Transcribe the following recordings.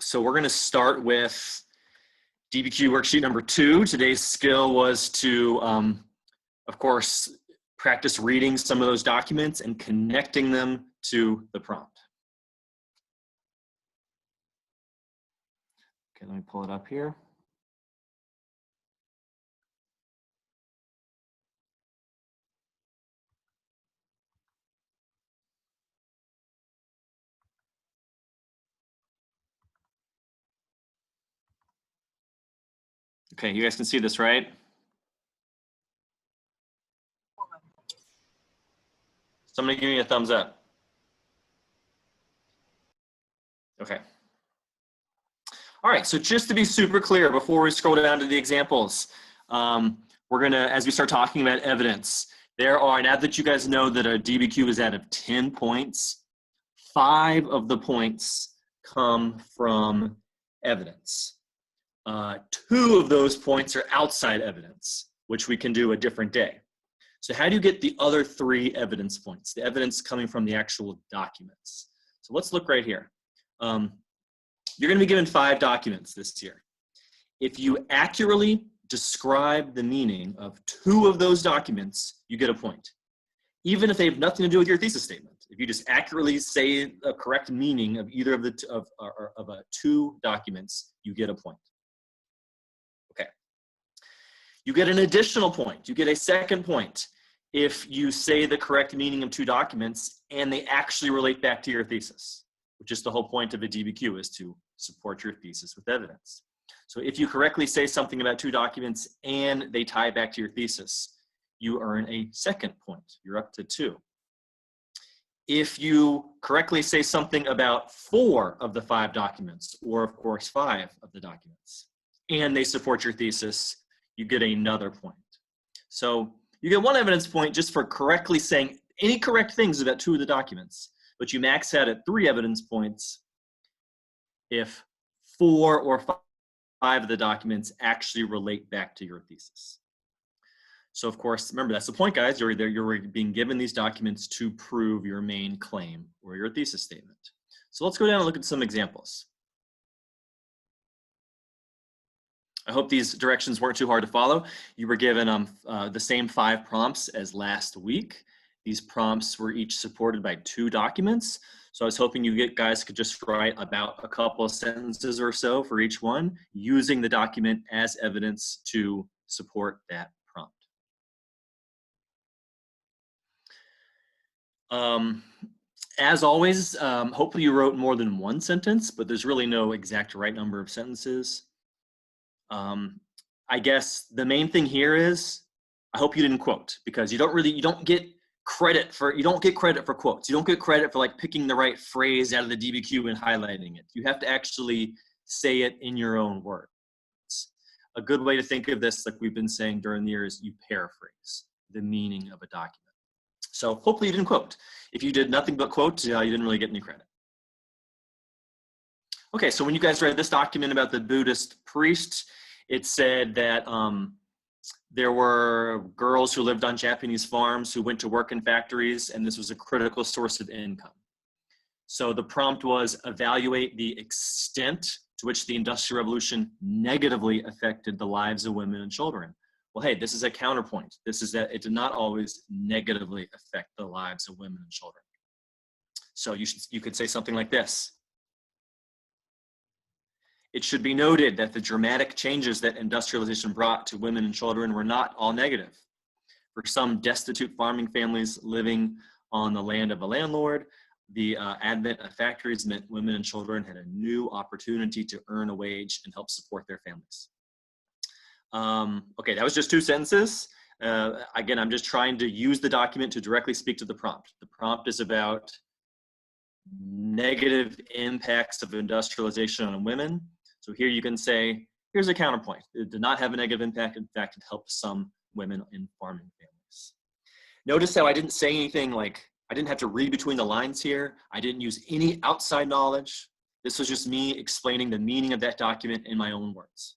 So we're going to start with DBQ worksheet number 2. Today's skill was to, of course, practice reading some of those documents and connecting them to the prompt. Okay, let me pull it up here. Okay, you guys can see this, right? Somebody give me a thumbs up. Okay. All right, so just to be super clear, before we scroll down to the examples, we're gonna, as we start talking about evidence, there are, now that you guys know that a DBQ is out of 10 points, 5 of the points come from evidence. 2 of those points are outside evidence, which we can do a different day. So how do you get the other 3 evidence points, the evidence coming from the actual documents? So let's look right here. You're going to be given 5 documents this year. If you accurately describe the meaning of 2 of those documents, you get a point, even if they have nothing to do with your thesis statement. If you just accurately say the correct meaning of either of the 2 documents, you get a point. Okay. You get an additional point. You get a second point if you say the correct meaning of 2 documents and they actually relate back to your thesis, which is the whole point of a DBQ, is to support your thesis with evidence. So if you correctly say something about 2 documents and they tie back to your thesis, you earn a second point. You're up to 2. If you correctly say something about 4 of the 5 documents, or of course 5 of the documents, and they support your thesis, you get another point. So you get 1 evidence point just for correctly saying any correct things about 2 of the documents, but you max out at 3 evidence points if 4 or 5 of the documents actually relate back to your thesis. So of course, remember, that's the point, guys. You're being given these documents to prove your main claim or your thesis statement. So let's go down and look at some examples. I hope these directions weren't too hard to follow. You were given the same 5 prompts as last week. These prompts were each supported by 2 documents. So I was hoping you guys could just write about a couple of sentences or so for each one, using the document as evidence to support that prompt. As always, hopefully you wrote more than 1 sentence, but there's really no exact right number of sentences. I guess the main thing here is, I hope you didn't quote, because you don't get credit for quotes. You don't get credit for like picking the right phrase out of the DBQ and highlighting it. You have to actually say it in your own words. A good way to think of this, like we've been saying during the years, you paraphrase the meaning of a document. So hopefully you didn't quote. If you did nothing but quote, you didn't really get any credit. Okay, so when you guys read this document about the Buddhist priest, it said that there were girls who lived on Japanese farms who went to work in factories, and this was a critical source of income. So the prompt was, evaluate the extent to which the Industrial Revolution negatively affected the lives of women and children. Well, hey, this is a counterpoint. This is that it did not always negatively affect the lives of women and children. So you could say something like this. It should be noted that the dramatic changes that industrialization brought to women and children were not all negative. For some destitute farming families living on the land of a landlord, the advent of factories meant women and children had a new opportunity to earn a wage and help support their families. Okay, that was just 2 sentences. Again, I'm just trying to use the document to directly speak to the prompt. The prompt is about negative impacts of industrialization on women. So here you can say, here's a counterpoint. It did not have a negative impact. In fact, it helped some women in farming families. Notice how I didn't say anything like, I didn't have to read between the lines here. I didn't use any outside knowledge. This was just me explaining the meaning of that document in my own words.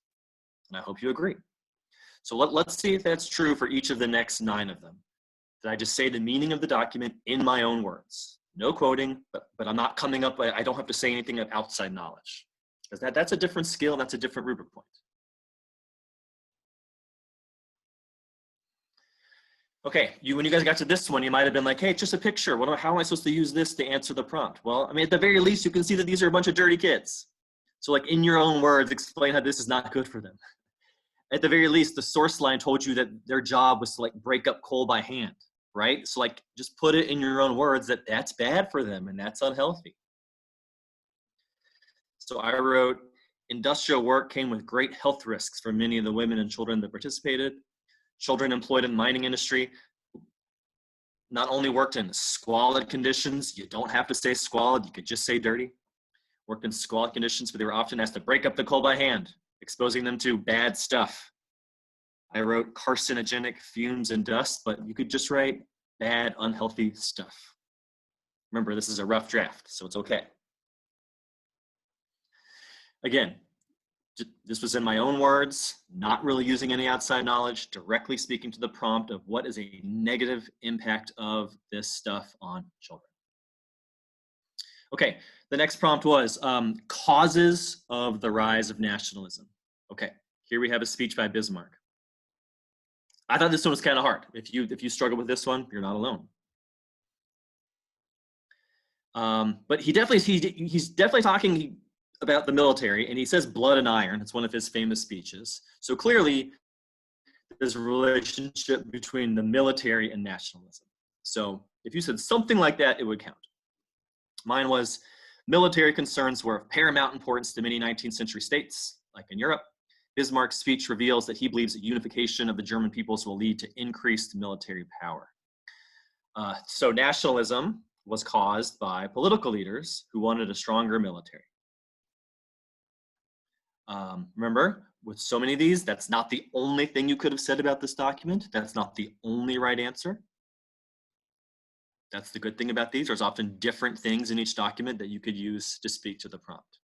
And I hope you agree. So let's see if that's true for each of the next 9 of them. Did I just say the meaning of the document in my own words? No quoting, but I'm not coming up, I don't have to say anything of outside knowledge. Because that's a different skill, and that's a different rubric point. Okay, when you guys got to this one, you might have been like, hey, it's just a picture. How am I supposed to use this to answer the prompt? Well, I mean, at the very least, you can see that these are a bunch of dirty kids. So like in your own words, explain how this is not good for them. At the very least, the source line told you that their job was to like break up coal by hand, right? So like just put it in your own words that that's bad for them and that's unhealthy. So I wrote, industrial work came with great health risks for many of the women and children that participated. Children employed in the mining industry not only worked in squalid conditions, you don't have to say squalid, you could just say dirty, worked in squalid conditions, but they were often asked to break up the coal by hand, exposing them to bad stuff. I wrote carcinogenic fumes and dust, but you could just write bad, unhealthy stuff. Remember, this is a rough draft, so it's okay. Again, this was in my own words, not really using any outside knowledge, directly speaking to the prompt of what is a negative impact of this stuff on children. Okay, the next prompt was causes of the rise of nationalism. Okay, here we have a speech by Bismarck. I thought this one was kind of hard. If you struggle with this one, you're not alone. But he's definitely talking about the military, and he says blood and iron. It's one of his famous speeches. So clearly, there's a relationship between the military and nationalism. So if you said something like that, it would count. Mine was military concerns were of paramount importance to many 19th century states, like in Europe. Bismarck's speech reveals that he believes that unification of the German peoples will lead to increased military power. So nationalism was caused by political leaders who wanted a stronger military. Remember, with so many of these, that's not the only thing you could have said about this document. That's not the only right answer. That's the good thing about these. There's often different things in each document that you could use to speak to the prompt.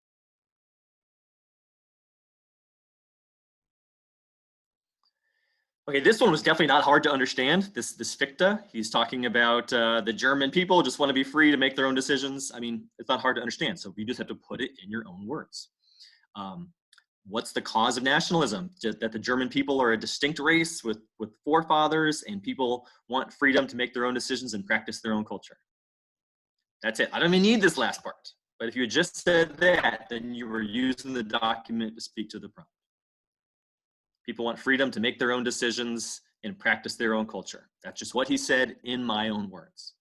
Okay, this one was definitely not hard to understand. This Fichte, he's talking about the German people just want to be free to make their own decisions. I mean, it's not hard to understand. So you just have to put it in your own words. What's the cause of nationalism? That the German people are a distinct race with forefathers and people want freedom to make their own decisions and practice their own culture. That's it. I don't even need this last part. But if you had just said that, then you were using the document to speak to the prompt. People want freedom to make their own decisions and practice their own culture. That's just what he said in my own words.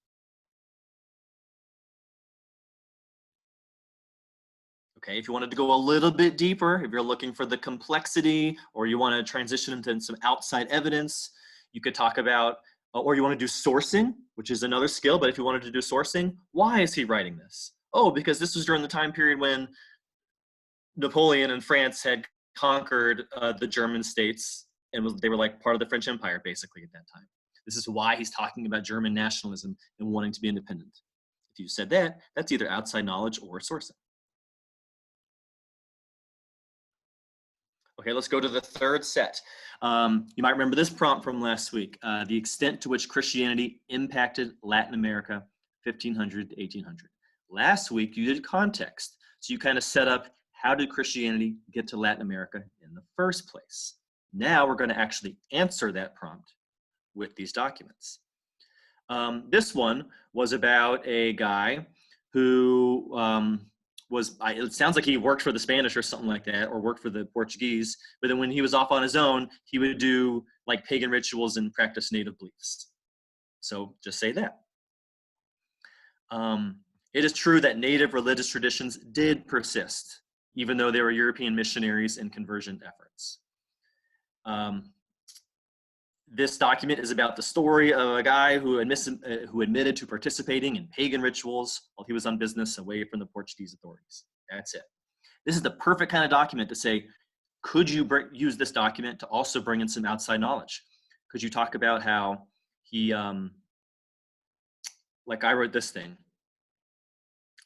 Okay, if you wanted to go a little bit deeper, if you're looking for the complexity or you want to transition into some outside evidence, you could talk about, or you want to do sourcing, which is another skill, but if you wanted to do sourcing, why is he writing this? Oh, because this was during the time period when Napoleon and France had conquered the German states and they were like part of the French Empire basically at that time. This is why he's talking about German nationalism and wanting to be independent. If you said that, that's either outside knowledge or sourcing. Okay, let's go to the third set. You might remember this prompt from last week, the extent to which Christianity impacted Latin America, 1500 to 1800. Last week, you did context. So you kind of set up, how did Christianity get to Latin America in the first place? Now we're going to actually answer that prompt with these documents. This one was about a guy who it sounds like he worked for the Spanish or something like that, or worked for the Portuguese, but then when he was off on his own, he would do like pagan rituals and practice native beliefs. So just say that. It is true that native religious traditions did persist, even though there were European missionaries and conversion efforts. This document is about the story of a guy who admitted to participating in pagan rituals while he was on business away from the Portuguese authorities. That's it. This is the perfect kind of document to say, could you use this document to also bring in some outside knowledge? Could you talk about how he, like I wrote this thing,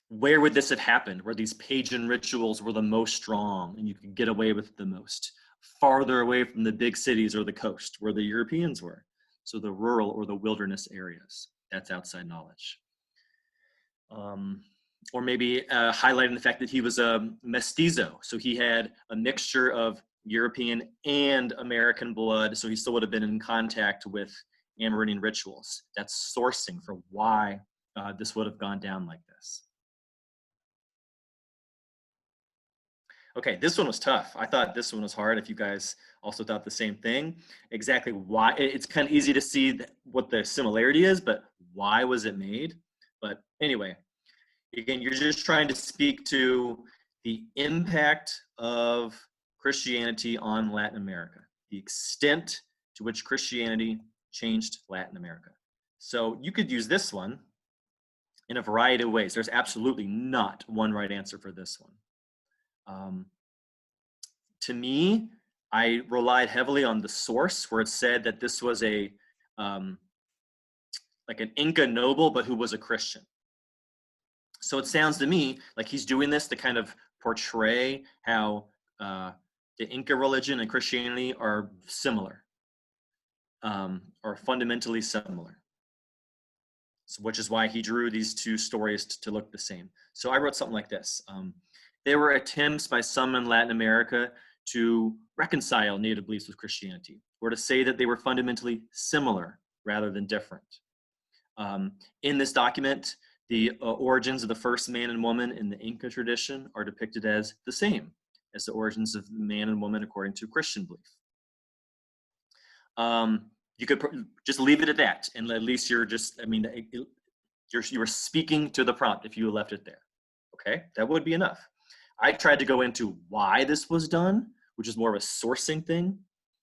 where would this have happened? Where these pagan rituals were the most strong and you could get away with the most? Farther away from the big cities or the coast where the Europeans were. So the rural or the wilderness areas. That's outside knowledge. or maybe highlighting the fact that he was a mestizo. So he had a mixture of European and American blood, so he still would have been in contact with Amerindian rituals. That's sourcing for why this would have gone down like this. Okay, this one was tough. I thought this one was hard. If you guys also thought the same thing, exactly why, it's kind of easy to see what the similarity is, but why was it made? But anyway, again, you're just trying to speak to the impact of Christianity on Latin America, the extent to which Christianity changed Latin America. So you could use this one in a variety of ways. There's absolutely not one right answer for this one. To me, I relied heavily on the source where it said that this was a like an Inca noble, but who was a Christian. So it sounds to me like he's doing this to kind of portray how the Inca religion and Christianity are similar, or fundamentally similar. So, which is why he drew these two stories to look the same. So I wrote something like this. There were attempts by some in Latin America to reconcile native beliefs with Christianity, or to say that they were fundamentally similar rather than different. In this document, the origins of the first man and woman in the Inca tradition are depicted as the same as the origins of man and woman according to Christian belief. You could just leave it at that, and at least you're just, I mean, you're speaking to the prompt if you left it there. Okay, that would be enough. I tried to go into why this was done, which is more of a sourcing thing,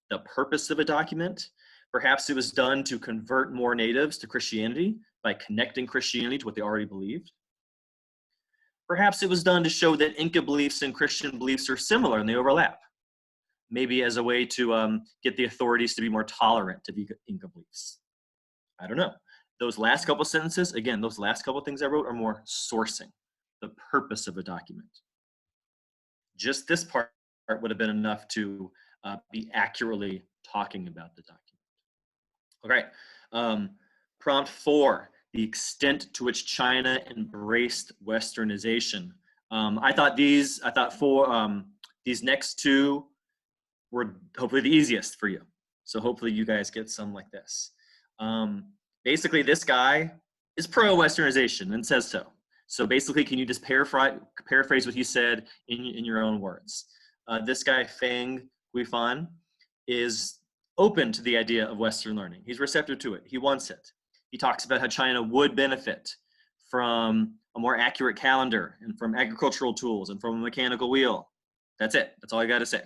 the purpose of a document. Perhaps it was done to convert more natives to Christianity by connecting Christianity to what they already believed. Perhaps it was done to show that Inca beliefs and Christian beliefs are similar and they overlap. Maybe as a way to get the authorities to be more tolerant of Inca beliefs. I don't know. Those last couple sentences, again, those last couple things I wrote are more sourcing, the purpose of a document. Just this part would have been enough to be accurately talking about the document. Okay, prompt 4, the extent to which China embraced Westernization. I thought these next two were hopefully the easiest for you. So hopefully you guys get some like this. Basically, this guy is pro-Westernization and says so. So basically, can you just paraphrase what he said in your own words? This guy, Feng Guifan, is open to the idea of Western learning. He's receptive to it. He wants it. He talks about how China would benefit from a more accurate calendar and from agricultural tools and from a mechanical wheel. That's it. That's all you got to say.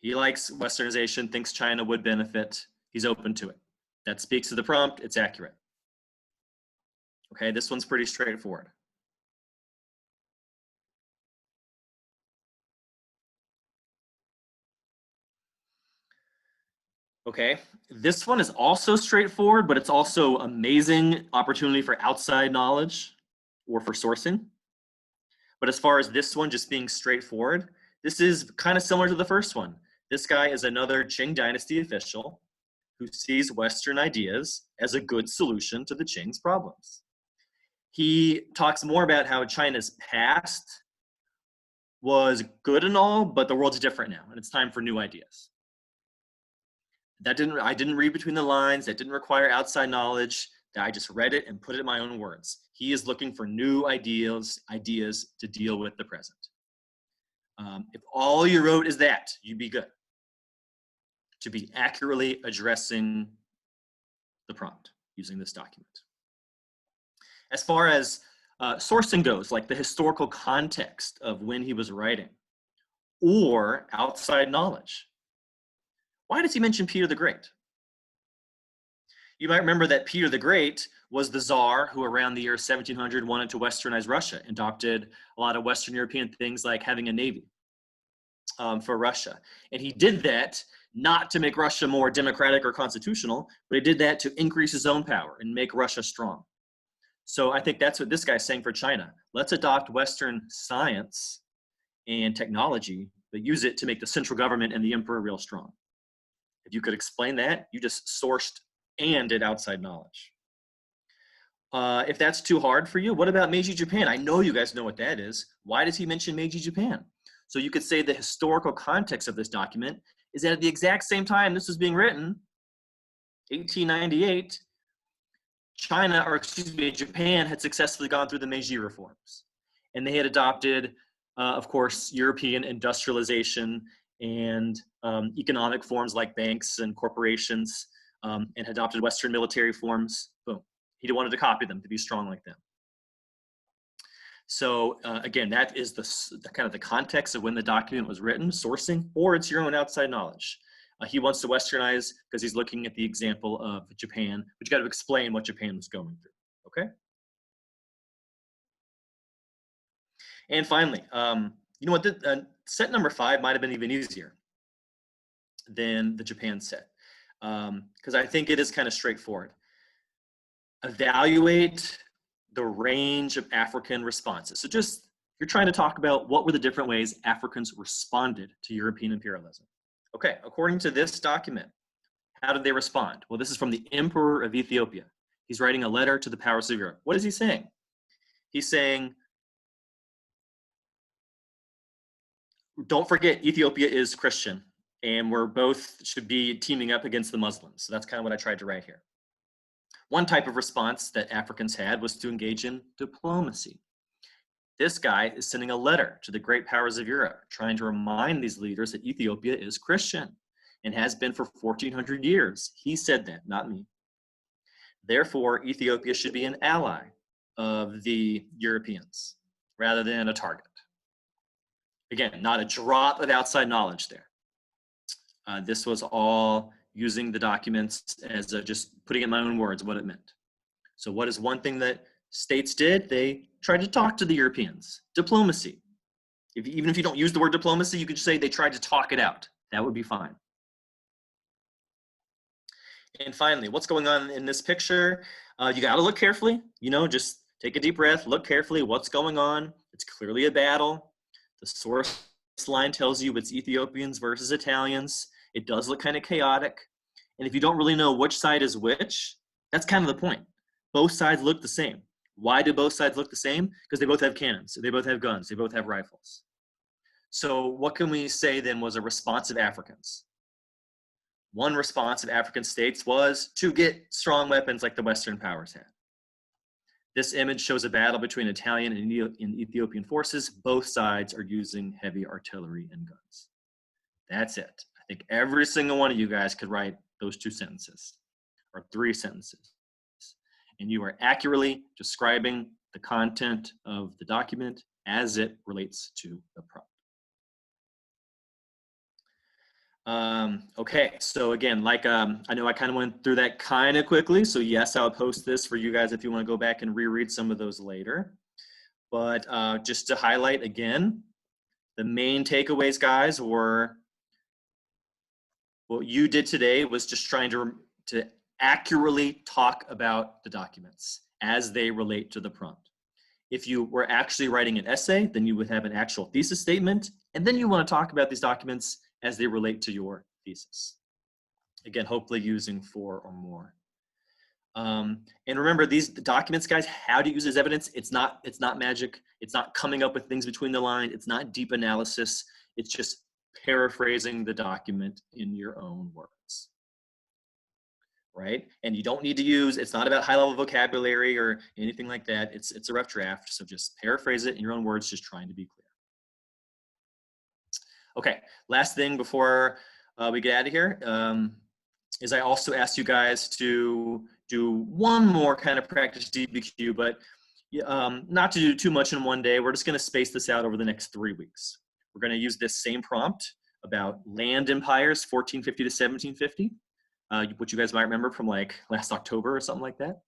He likes Westernization, thinks China would benefit. He's open to it. That speaks to the prompt. It's accurate. Okay, this one's pretty straightforward. Okay, this one is also straightforward, but it's also amazing opportunity for outside knowledge or for sourcing. But as far as this one just being straightforward, this is kind of similar to the first one. This guy is another Qing dynasty official who sees Western ideas as a good solution to the Qing's problems. He talks more about how China's past was good and all, but the world's different now, and it's time for new ideas. I didn't read between the lines. That didn't require outside knowledge. I just read it and put it in my own words. He is looking for new ideas to deal with the present. If all you wrote is that, you'd be good. To be accurately addressing the prompt using this document. As far as sourcing goes, like the historical context of when he was writing, or outside knowledge. Why does he mention Peter the Great? You might remember that Peter the Great was the Tsar who around the year 1700 wanted to westernize Russia, adopted a lot of Western European things like having a navy for Russia. And he did that not to make Russia more democratic or constitutional, but he did that to increase his own power and make Russia strong. So I think that's what this guy's saying for China. Let's adopt Western science and technology, but use it to make the central government and the emperor real strong. If you could explain that, you just sourced and did outside knowledge. If that's too hard for you, what about Meiji Japan? I know you guys know what that is. Why does he mention Meiji Japan? So you could say the historical context of this document is that at the exact same time this was being written, 1898, Japan had successfully gone through the Meiji reforms. And they had adopted, of course, European industrialization and economic forms like banks and corporations, and adopted Western military forms. Boom. He wanted to copy them to be strong like them. So again, that is the kind of the context of when the document was written, sourcing, or it's your own outside knowledge. He wants to Westernize because he's looking at the example of Japan, but you got to explain what Japan was going through, okay? And finally, you know what, set number 5 might have been even easier than the Japan set, because I think it is kind of straightforward. Evaluate the range of African responses. So just, you're trying to talk about what were the different ways Africans responded to European imperialism. Okay, according to this document, how did they respond? Well, this is from the Emperor of Ethiopia. He's writing a letter to the powers of Europe. What is he saying? He's saying, don't forget, Ethiopia is Christian, and we're both should be teaming up against the Muslims. So that's kind of what I tried to write here. One type of response that Africans had was to engage in diplomacy. This guy is sending a letter to the great powers of Europe, trying to remind these leaders that Ethiopia is Christian and has been for 1,400 years. He said that, not me. Therefore, Ethiopia should be an ally of the Europeans rather than a target. Again, not a drop of outside knowledge there. This was all using the documents as just putting in my own words what it meant. So what is one thing that states did? They tried to talk to the Europeans. Diplomacy. Even if you don't use the word diplomacy, you could just say they tried to talk it out. That would be fine. And finally, what's going on in this picture? You got to look carefully. You know, just take a deep breath, look carefully. What's going on? It's clearly a battle. The source line tells you it's Ethiopians versus Italians. It does look kind of chaotic. And if you don't really know which side is which, that's kind of the point. Both sides look the same. Why do both sides look the same? Because they both have cannons, they both have guns, they both have rifles. So what can we say then was a response of Africans? One response of African states was to get strong weapons like the Western powers had. This image shows a battle between Italian and Ethiopian forces. Both sides are using heavy artillery and guns. That's it. I think every single one of you guys could write those 2 sentences or 3 sentences. And you are accurately describing the content of the document as it relates to the prompt. Okay, so again, like I know I kind of went through that kind of quickly, so yes, I'll post this for you guys if you want to go back and reread some of those later. But just to highlight again, the main takeaways, guys, were what you did today was just trying to accurately talk about the documents as they relate to the prompt. If you were actually writing an essay, then you would have an actual thesis statement, and then you want to talk about these documents as they relate to your thesis. Again, hopefully using 4 or more. And remember, these documents, guys, how to use as evidence, it's not magic. It's not coming up with things between the lines. It's not deep analysis. It's just paraphrasing the document in your own words. Right? And you don't need to use, it's not about high-level vocabulary or anything like that. It's a rough draft, so just paraphrase it in your own words, just trying to be clear. Okay, last thing before we get out of here is I also asked you guys to do one more kind of practice DBQ, but not to do too much in one day. We're just going to space this out over the next 3 weeks. We're going to use this same prompt about land empires, 1450 to 1750, which you guys might remember from like last October or something like that.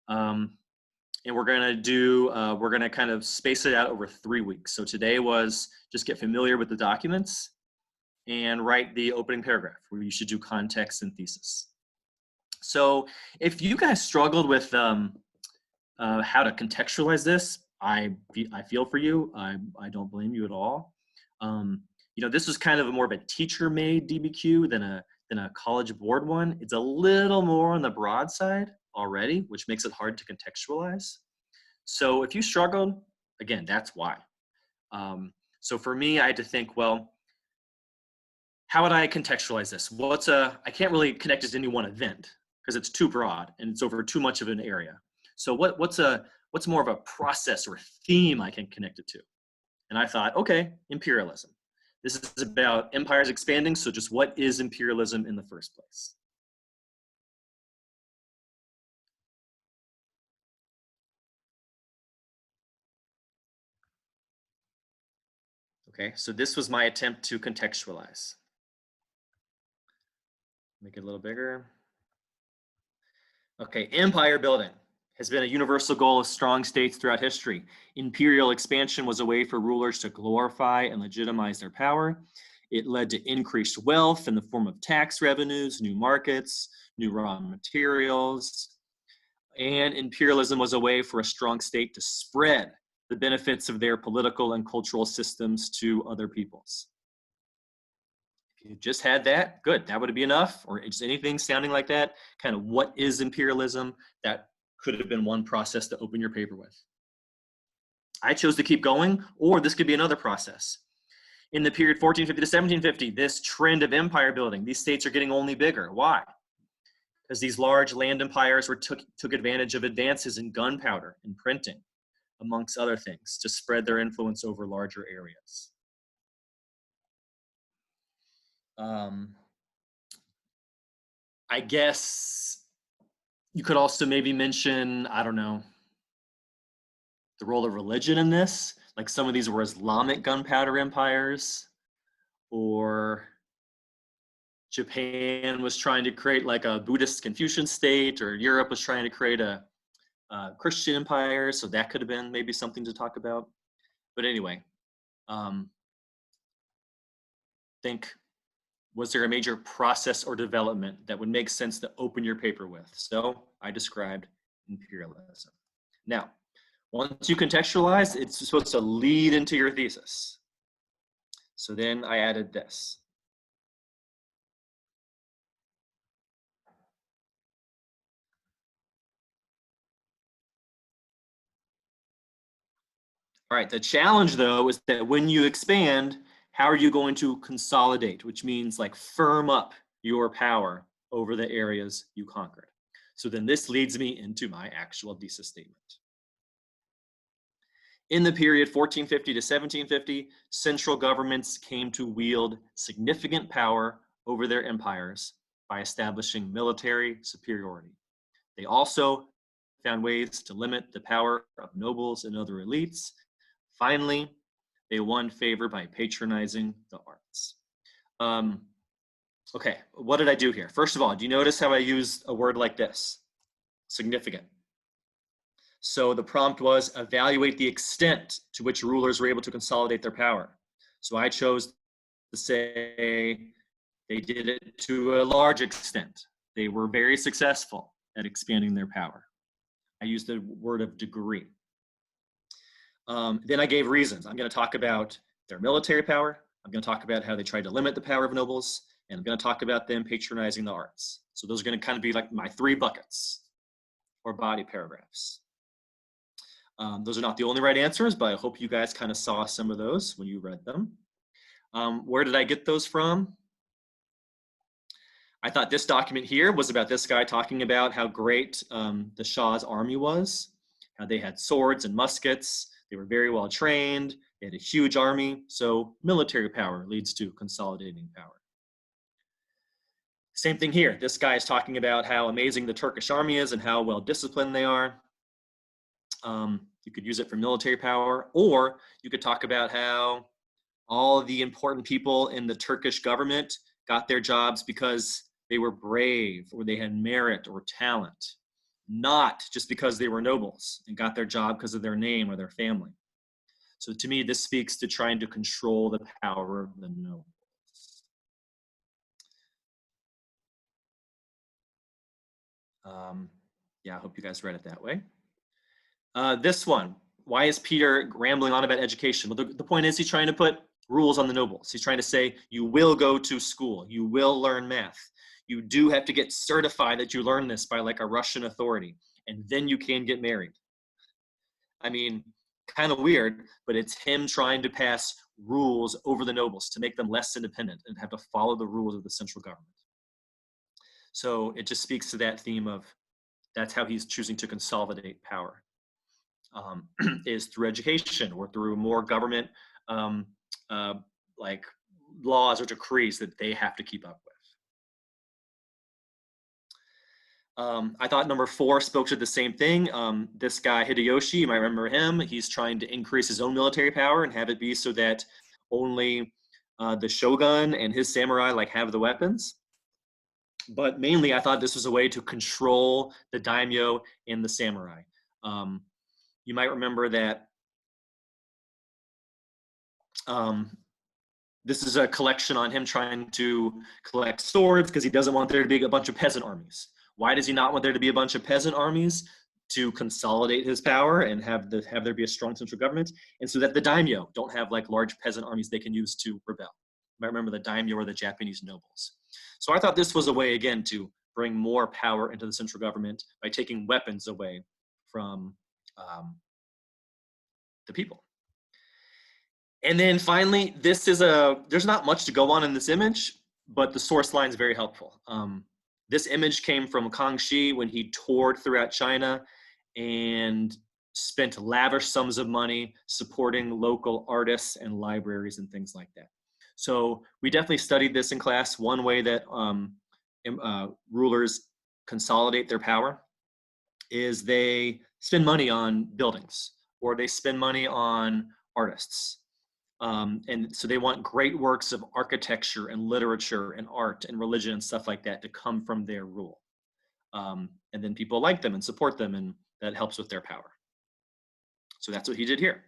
And we're going to kind of space it out over 3 weeks. So today was just get familiar with the documents and write the opening paragraph where you should do context and thesis. So if you guys struggled with how to contextualize this, I feel for you. I don't blame you at all. You know, this was kind of more of a teacher-made DBQ than a college board one. It's a little more on the broad side, already, which makes it hard to contextualize. So if you struggled, again, that's why. So for me, I had to think, well, how would I contextualize this? I can't really connect it to any one event because it's too broad and it's over too much of an area. So what's more of a process or theme I can connect it to? And I thought, okay, imperialism. This is about empires expanding, so just what is imperialism in the first place? Okay, so this was my attempt to contextualize. Make it a little bigger. Okay, empire building has been a universal goal of strong states throughout history. Imperial expansion was a way for rulers to glorify and legitimize their power. It led to increased wealth in the form of tax revenues, new markets, new raw materials. And imperialism was a way for a strong state to spread the benefits of their political and cultural systems to other peoples. If you just had that, good, that would be enough, or just anything sounding like that, kind of what is imperialism, that could have been one process to open your paper with. I chose to keep going, or this could be another process. In the period 1450 to 1750, this trend of empire building, these states are getting only bigger. Why? Because these large land empires took advantage of advances in gunpowder and printing, amongst other things, to spread their influence over larger areas. I guess you could also maybe mention, I don't know, the role of religion in this. Like some of these were Islamic gunpowder empires, or Japan was trying to create like a Buddhist Confucian state, or Europe was trying to create a Christian empire. So that could have been maybe something to talk about. But anyway, think, was there a major process or development that would make sense to open your paper with? So I described imperialism. Now, once you contextualize, it's supposed to lead into your thesis. So then I added this. All right, the challenge though is that when you expand, how are you going to consolidate, which means like firm up your power over the areas you conquered? So then this leads me into my actual thesis statement. In the period 1450 to 1750, central governments came to wield significant power over their empires by establishing military superiority. They also found ways to limit the power of nobles and other elites. Finally, they won favor by patronizing the arts. Okay, what did I do here? First of all, do you notice how I used a word like this? Significant. So the prompt was evaluate the extent to which rulers were able to consolidate their power. So I chose to say they did it to a large extent. They were very successful at expanding their power. I used the word of degree. Then I gave reasons. I'm going to talk about their military power. I'm going to talk about how they tried to limit the power of nobles. And I'm going to talk about them patronizing the arts. So those are going to kind of be like my 3 buckets or body paragraphs. Those are not the only right answers, but I hope you guys kind of saw some of those when you read them. Where did I get those from? I thought this document here was about this guy talking about how great the Shah's army was, how they had swords and muskets. They were very well trained. They had a huge army. So military power leads to consolidating power. Same thing here. This guy is talking about how amazing the Turkish army is and how well disciplined they are. You could use it for military power, or you could talk about how all of the important people in the Turkish government got their jobs because they were brave or they had merit or talent, not just because they were nobles and got their job because of their name or their family. So to me, this speaks to trying to control the power of the nobles. Yeah, I hope you guys read it that way. This one, why is Peter rambling on about education? Well, the point is he's trying to put rules on the nobles. He's trying to say, you will go to school, you will learn math, you do have to get certified that you learned this by like a Russian authority, and then you can get married. I mean, kind of weird, but it's him trying to pass rules over the nobles to make them less independent and have to follow the rules of the central government. So it just speaks to that theme of that's how he's choosing to consolidate power, is through education or through more government like laws or decrees that they have to keep up with. I thought number 4 spoke to the same thing. This guy, Hideyoshi, you might remember him. He's trying to increase his own military power and have it be so that only the shogun and his samurai like have the weapons. But mainly, I thought this was a way to control the daimyo and the samurai. You might remember that this is a collection on him trying to collect swords because he doesn't want there to be a bunch of peasant armies. Why does he not want there to be a bunch of peasant armies? To consolidate his power and have there be a strong central government, and so that the daimyo don't have like large peasant armies they can use to rebel. You might remember the daimyo or the Japanese nobles. So I thought this was a way, again, to bring more power into the central government by taking weapons away from the people. And then finally, there's not much to go on in this image, but the source line is very helpful. This image came from Kangxi when he toured throughout China and spent lavish sums of money supporting local artists and libraries and things like that. So we definitely studied this in class. One way that rulers consolidate their power is they spend money on buildings or they spend money on artists. And so they want great works of architecture and literature and art and religion and stuff like that to come from their rule. And then people like them and support them, and that helps with their power. So that's what he did here.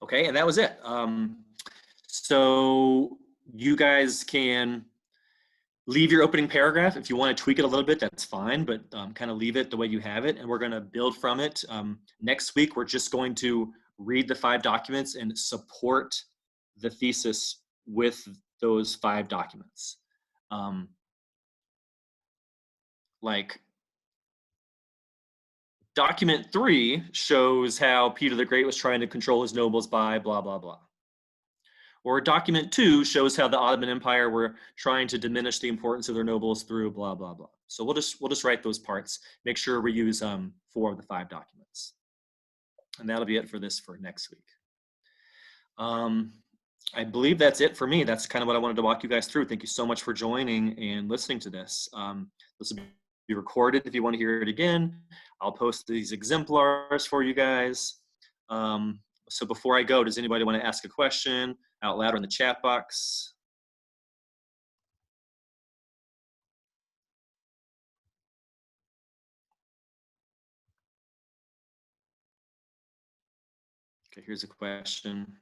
Okay, and that was it. So you guys can leave your opening paragraph. If you want to tweak it a little bit, that's fine, but kind of leave it the way you have it, and we're going to build from it. Next week, we're just going to read the 5 documents and support the thesis with those 5 documents. Like document 3 shows how Peter the Great was trying to control his nobles by blah, blah, blah. Or document 2 shows how the Ottoman Empire were trying to diminish the importance of their nobles through blah, blah, blah. So we'll just write those parts. Make sure we use 4 of the 5 documents. And that'll be it for this for next week. I believe that's it for me. That's kind of what I wanted to walk you guys through. Thank you so much for joining and listening to this. This will be recorded if you want to hear it again. I'll post these exemplars for you guys. So before I go, does anybody want to ask a question out loud or in the chat box? Okay, here's a question.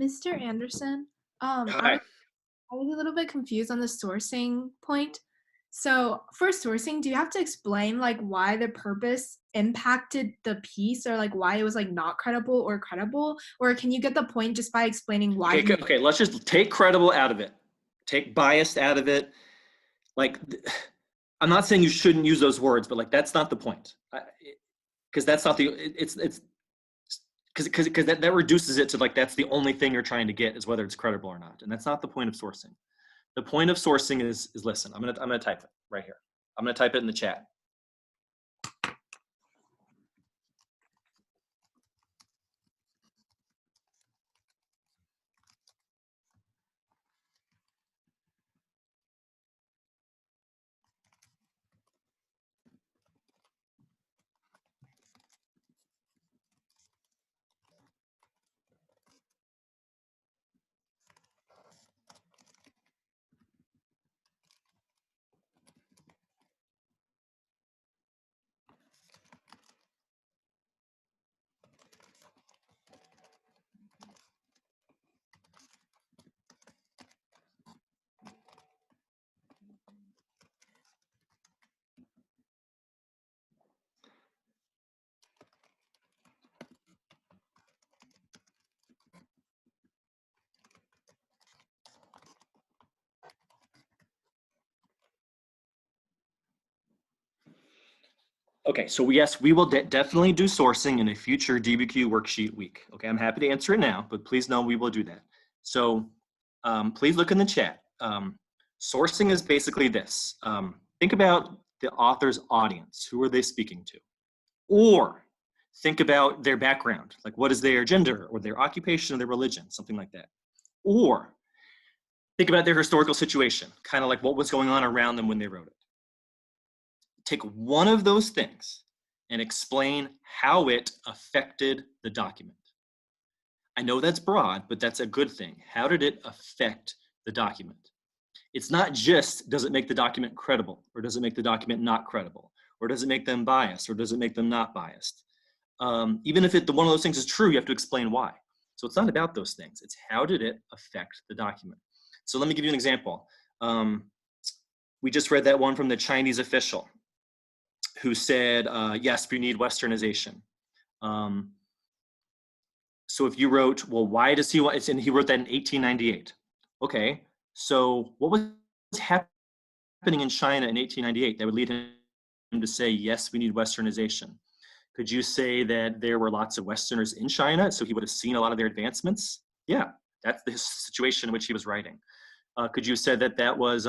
Mr. Anderson, Hi. I was a little bit confused on the sourcing point. So, for sourcing, do you have to explain like why the purpose impacted the piece or like why it was like not credible or credible? Or can you get the point just by explaining why Okay, you okay, let's just take credible out of it. Take biased out of it. Like, I'm not saying you shouldn't use those words, but like that's not the point. Because that's not the it's because that reduces it to like that's the only thing you're trying to get is whether it's credible or not, and that's not the point of sourcing. The point of sourcing is listen. I'm gonna type it right here. I'm gonna type it in the chat. Okay, so yes, we will definitely do sourcing in a future DBQ worksheet week. Okay, I'm happy to answer it now, but please know we will do that. So please look in the chat. Sourcing is basically this. Think about the author's audience. Who are they speaking to? Or think about their background, like what is their gender or their occupation or their religion, something like that. Or think about their historical situation, kind of like what was going on around them when they wrote it. Take one of those things and explain how it affected the document. I know that's broad, but that's a good thing. How did it affect the document? It's not just does it make the document credible or does it make the document not credible or does it make them biased or does it make them not biased? Even if one of those things is true, you have to explain why. So it's not about those things. It's how did it affect the document? So let me give you an example. We just read that one from the Chinese official who said, yes, we need Westernization. So if you wrote, well, why does he want, and he wrote that in 1898. Okay, so what was happening in China in 1898 that would lead him to say, yes, we need Westernization? Could you say that there were lots of Westerners in China, so he would have seen a lot of their advancements? Yeah, that's the situation in which he was writing. Could you have said that that was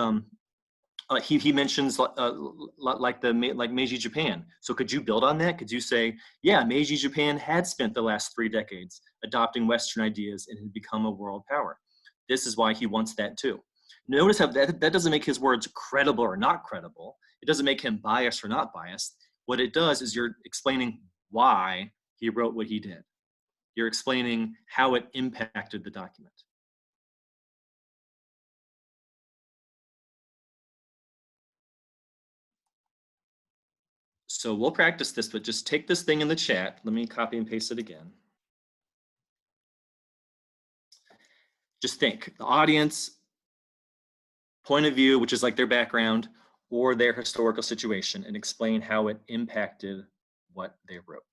he mentions like Meiji Japan. So could you build on that? Could you say, yeah, Meiji Japan had spent the last 3 decades adopting Western ideas and had become a world power. This is why he wants that too. Notice how that doesn't make his words credible or not credible. It doesn't make him biased or not biased. What it does is you're explaining why he wrote what he did. You're explaining how it impacted the document. So we'll practice this, but just take this thing in the chat. Let me copy and paste it again. Just think, the audience, point of view, which is like their background, or their historical situation, and explain how it impacted what they wrote.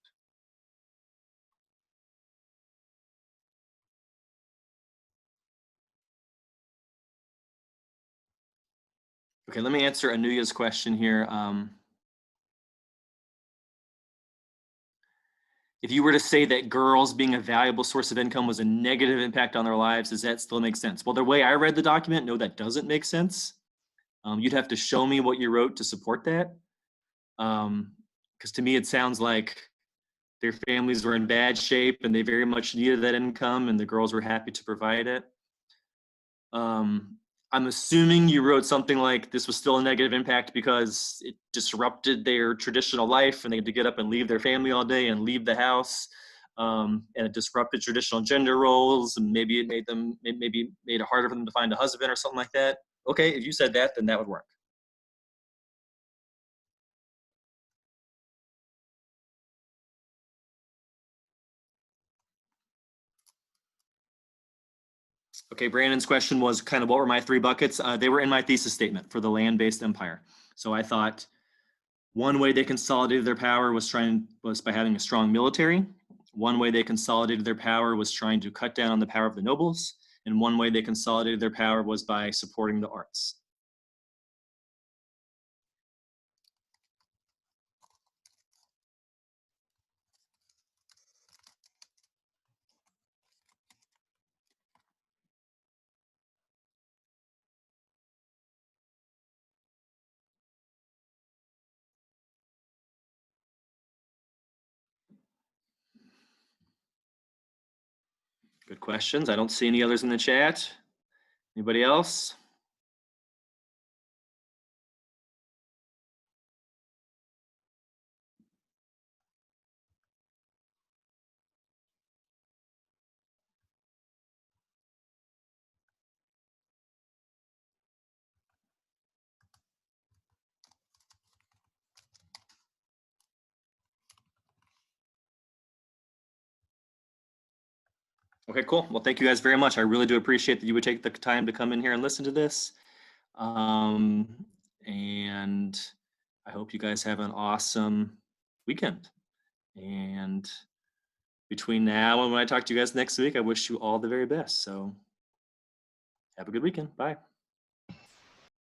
Okay, let me answer Anuya's question here. If you were to say that girls being a valuable source of income was a negative impact on their lives, does that still make sense? Well, the way I read the document, no, that doesn't make sense. You'd have to show me what you wrote to support that. Because to me, it sounds like their families were in bad shape and they very much needed that income and the girls were happy to provide it. I'm assuming you wrote something like this was still a negative impact because it disrupted their traditional life and they had to get up and leave their family all day and leave the house. And it disrupted traditional gender roles and maybe it made it harder for them to find a husband or something like that. Okay, if you said that, then that would work. Okay, Brandon's question was kind of what were my three buckets? They were in my thesis statement for the land-based empire. So I thought one way they consolidated their power was by having a strong military. One way they consolidated their power was trying to cut down on the power of the nobles. And one way they consolidated their power was by supporting the arts. Good questions. I don't see any others in the chat. Anybody else? Okay, cool. Well, thank you guys very much. I really do appreciate that you would take the time to come in here and listen to this. And I hope you guys have an awesome weekend. And between now and when I talk to you guys next week, I wish you all the very best. So have a good weekend. Bye.